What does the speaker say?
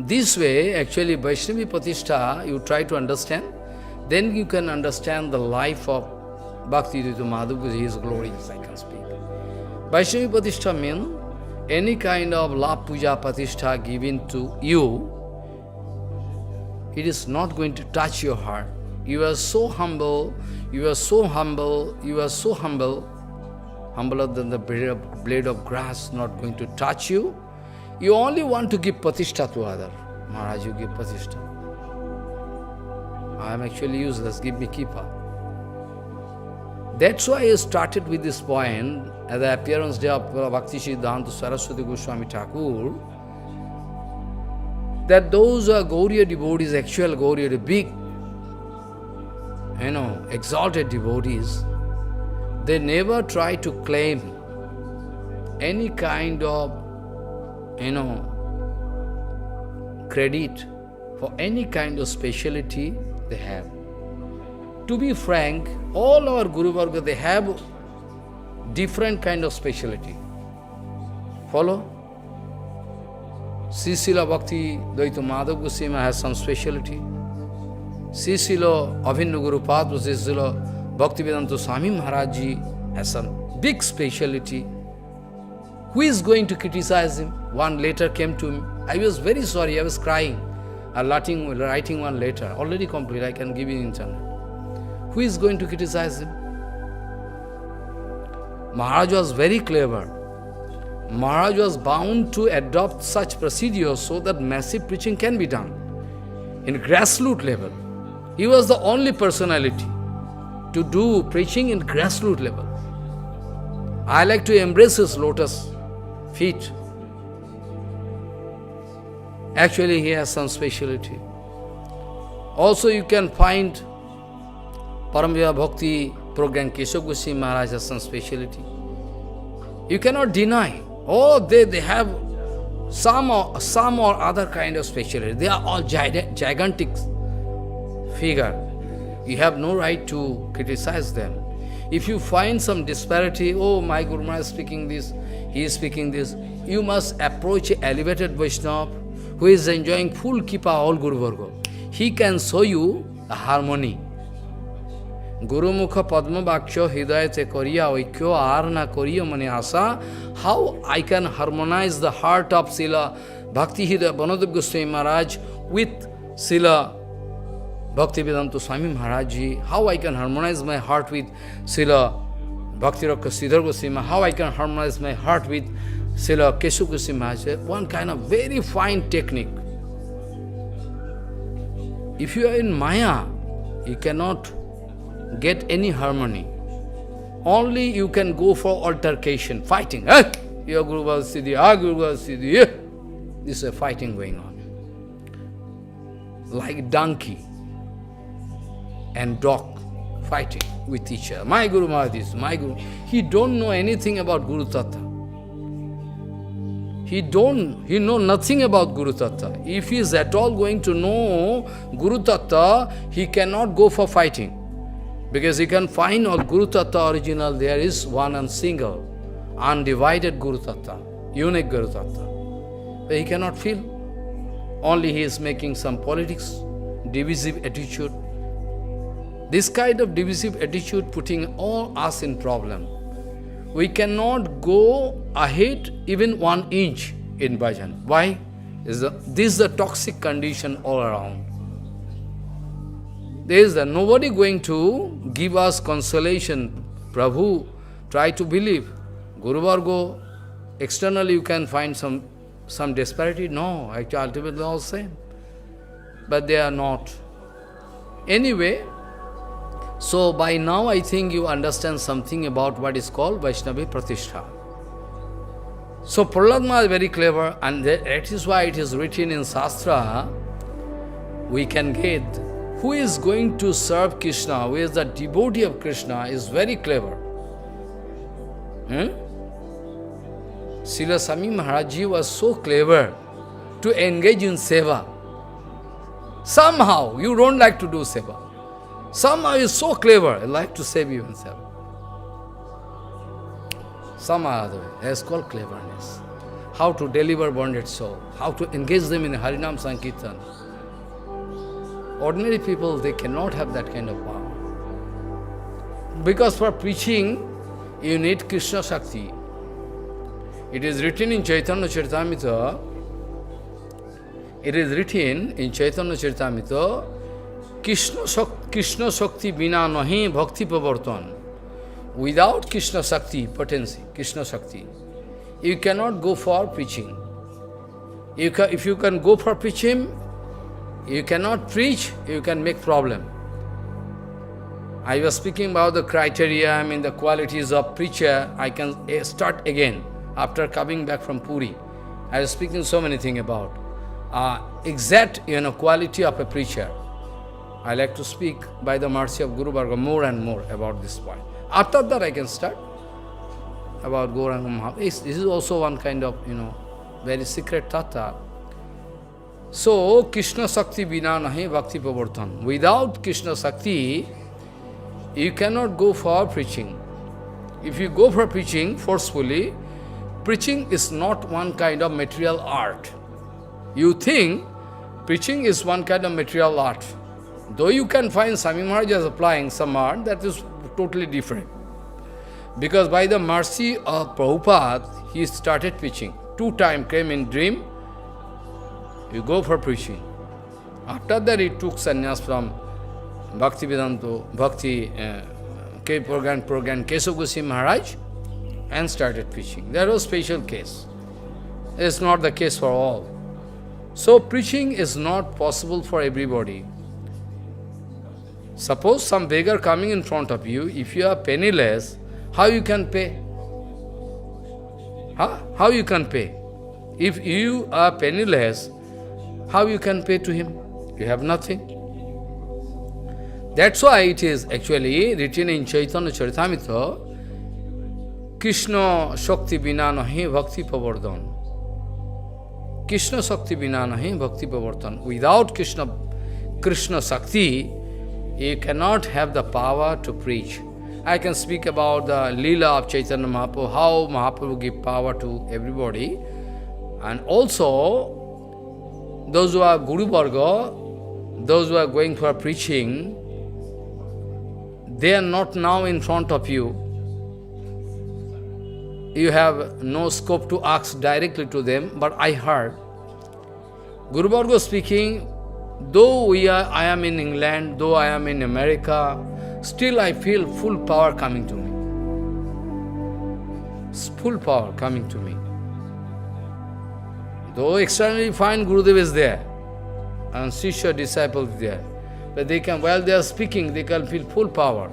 This way, actually, Vaishnavi Pratishtha, you try to understand, then you can understand the life of Bhaktivinod Madhav with his glories, I can speak. Vaishnavi Pratishtha means any kind of love puja pratishtha given to you, it is not going to touch your heart. You are so humble, you are so humble, you are so humble, humbler than the blade of grass, not going to touch you. You only want to give pratishtha to other. Maharaj, you give pratishtha. I am actually useless, give me kippa. That's why I started with this point at the appearance day of Bhakti Siddhanta Saraswati Goswami Thakur, that those are Gauriya devotees, actual Gauriya, the big, exalted devotees, they never try to claim any kind of, credit for any kind of speciality they have. To be frank, all our guru-varga, they have different kind of speciality. Follow? Śrīla Bhakti Dvaita Madhav Goswami has some speciality. Śrīla Abhinna Gurupad Śrīla Bhaktivinod Swami Mahārāja has some big speciality. Who is going to criticize him? One letter came to me. I was very sorry, I was crying. Writing one letter, already complete, I can give you internet. Who is going to criticize him? Mahārāja was very clever. Mahārāja was bound to adopt such procedures so that massive preaching can be done in grassroots level. He was the only personality to do preaching in grassroots level. I like to embrace his lotus feet. Actually, he has some speciality. Also, you can find Paramvira Bhakti program, Keshav Goswami Maharaj has some speciality. You cannot deny. Oh, they have some or other kind of speciality. They are all gigantic figure. You have no right to criticize them. If you find some disparity, oh, my Guru Maharaj is speaking this, he is speaking this, you must approach an elevated Vaishnava who is enjoying full kippa all guru-varga. He can show you a harmony. Guru Mukha Padma Bhaksha Hidayate Koriya Oikeo Arna Koriya Mane Asa. How I can harmonize the heart of Srila Bhakti Hidaya Banadev Goswami Maharaj with Srila Bhaktivinod Swami Mahārāja. How I can harmonize my heart with Srila Bhakti Rakha Sridhar Goswami. How I can harmonize my heart with Srila Keshav Goswami Maharaj. One kind of very fine technique. If you are in Maya, you cannot get any harmony. Only you can go for altercation, fighting. Your Guru Varga Siddhi, our Guru Varga Siddhi. This is a fighting going on. Like donkey and dog fighting with each other. My Guru Maharaj is my Guru. He don't know anything about Guru Tattva. He know nothing about Guru Tattva. If he is at all going to know Guru Tattva, he cannot go for fighting. Because he can find all Guru Tattva original, there is one and single, undivided Guru Tattva, unique Guru Tattva. But he cannot feel. Only he is making some politics, divisive attitude. This kind of divisive attitude putting all us in problem. We cannot go ahead even 1 inch in bhajan. Why? This is the toxic condition all around. There is nobody going to give us consolation. Prabhu, try to believe. Guru Varga, externally you can find some disparity. No, actually ultimately all same. But they are not. Anyway, so by now I think you understand something about what is called Vaishnavi Pratishtha. So Prahlad Maharaj is very clever, and that is why it is written in Shastra, we can get who is going to serve Krishna, who is the devotee of Krishna, is very clever. Srila Swami Mahārāja was so clever to engage in seva. Somehow you don't like to do seva. Somehow he is so clever, he like to save you in seva. Some other way, that is called cleverness. how to deliver bonded soul, how to engage them in Harinam Sankirtan. Ordinary people, they cannot have that kind of power. Because for preaching, you need Krishna Shakti. It is written in Chaitanya Charitamrita, Krishna Shakti bina nahi bhakti pavartan. Without Krishna Shakti, potency, Krishna Shakti, you cannot go for preaching. If you can go for preaching, you cannot preach, you can make problem. I was speaking about the criteria, the qualities of preacher. I can start again after coming back from Puri. I was speaking so many things about exact quality of a preacher. I like to speak by the mercy of Guru-varga more and more about this point. After that I can start about Gaurāṅga Mahārāja. This is also one kind of, very secret tattva. So, Krishna Shakti bina nahi bhakti pavartan. Without Krishna Shakti, you cannot go for preaching. If you go for preaching forcefully, preaching is not one kind of material art. You think preaching is one kind of material art. Though you can find Swami Mahārāja applying some art, that is totally different. Because by the mercy of Prabhupada, he started preaching. 2 times came in dream, you go for preaching. After that he took sannyas from Bhaktivinod, Program Keshav Goswami Maharaj, and started preaching. That was a special case. It is not the case for all. So preaching is not possible for everybody. Suppose some beggar coming in front of you, if you are penniless, how you can pay? How you can pay? If you are penniless, how you can pay to him? You have nothing. That's why it is actually written in Chaitanya Charitamrita, Krishna Shakti bina nahi bhakti pavartan. Krishna Shakti bina nahi bhakti pavartan. Without Krishna Shakti, you cannot have the power to preach. I can speak about the Leela of Chaitanya Mahaprabhu, how Mahaprabhu give power to everybody. And also, those who are guru-varga, those who are going for preaching, they are not now in front of you. You have no scope to ask directly to them, but I heard Guru-varga speaking, though I am in England, though I am in America, still I feel full power coming to me. Full power coming to me. Though externally fine Gurudev is there, and Shishya disciples there, but they can, while they are speaking, they can feel full power.